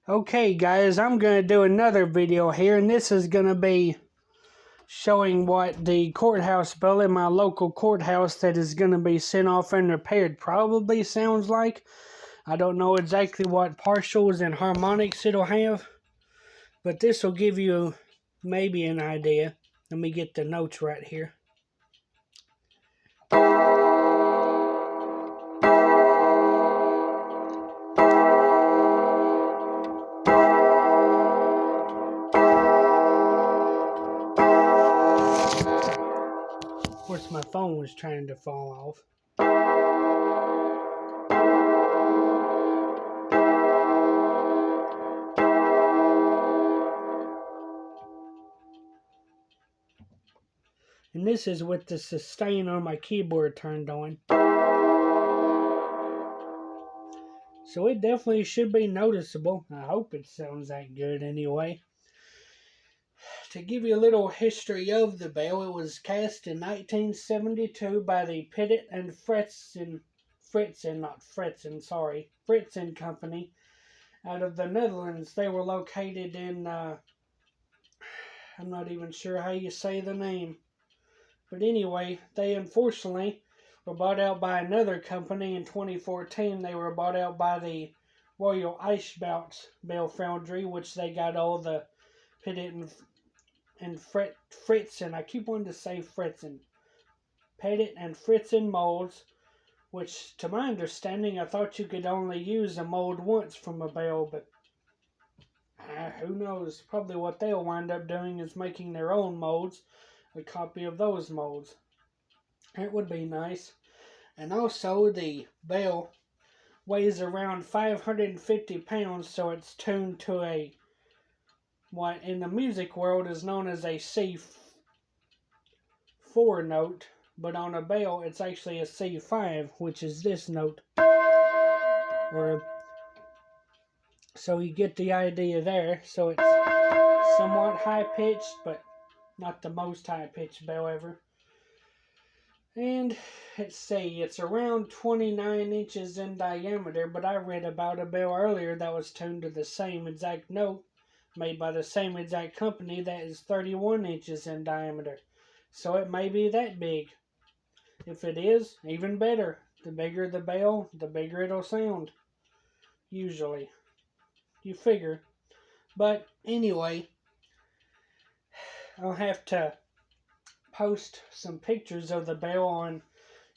Okay guys, I'm going to do another video here, and this is going to be showing what the courthouse bell in my local courthouse that is going to be sent off and repaired probably sounds like. I don't know exactly what partials and harmonics it'll have, but this will give you maybe an idea. Let me get the notes right here. Of course, my phone was trying to fall off. And this is with the sustain on my keyboard turned on. So it definitely should be noticeable. I hope it sounds that good anyway. To give you a little history of the bell, it was cast in 1972 by the Pettit and Fritzen Company out of the Netherlands. They were located in, I'm not even sure how you say the name. But anyway, they unfortunately were bought out by another company in 2014. They were bought out by the Royal Icebox Bell Foundry, which they got all the Pettit and Fritzen, I keep wanting to say Fritzen, Pettit and Fritzen molds, which to my understanding, I thought you could only use a mold once from a bell, but who knows? Probably what they'll wind up doing is making their own molds, a copy of those molds. It would be nice. And also, the bell weighs around 550 pounds, so it's tuned to a what in the music world is known as a C4 note, but on a bell it's actually a C5, which is this note. So you get the idea there. So it's somewhat high-pitched, but not the most high-pitched bell ever. And let's see, it's around 29 inches in diameter, but I read about a bell earlier that was tuned to the same exact note, made by the same exact company, that is 31 inches in diameter. So it may be that big. If it is, even better. The bigger the bell, the bigger it'll sound. Usually. You figure. But anyway, I'll have to post some pictures of the bell on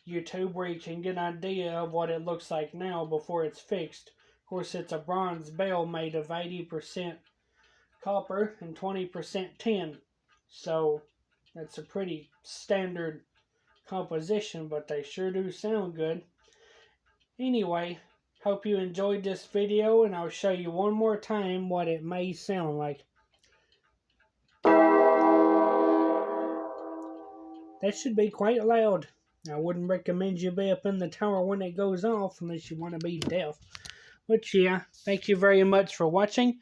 YouTube where you can get an idea of what it looks like now before it's fixed. Of course, it's a bronze bell made of 80% copper and 20% tin, so that's a pretty standard composition, but they sure do sound good. Anyway, hope you enjoyed this video, and I'll show you one more time what it may sound like. That should be quite loud. I wouldn't recommend you be up in the tower when it goes off unless you want to be deaf. But yeah, thank you very much for watching,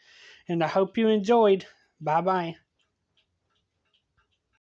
and I hope you enjoyed. Bye-bye.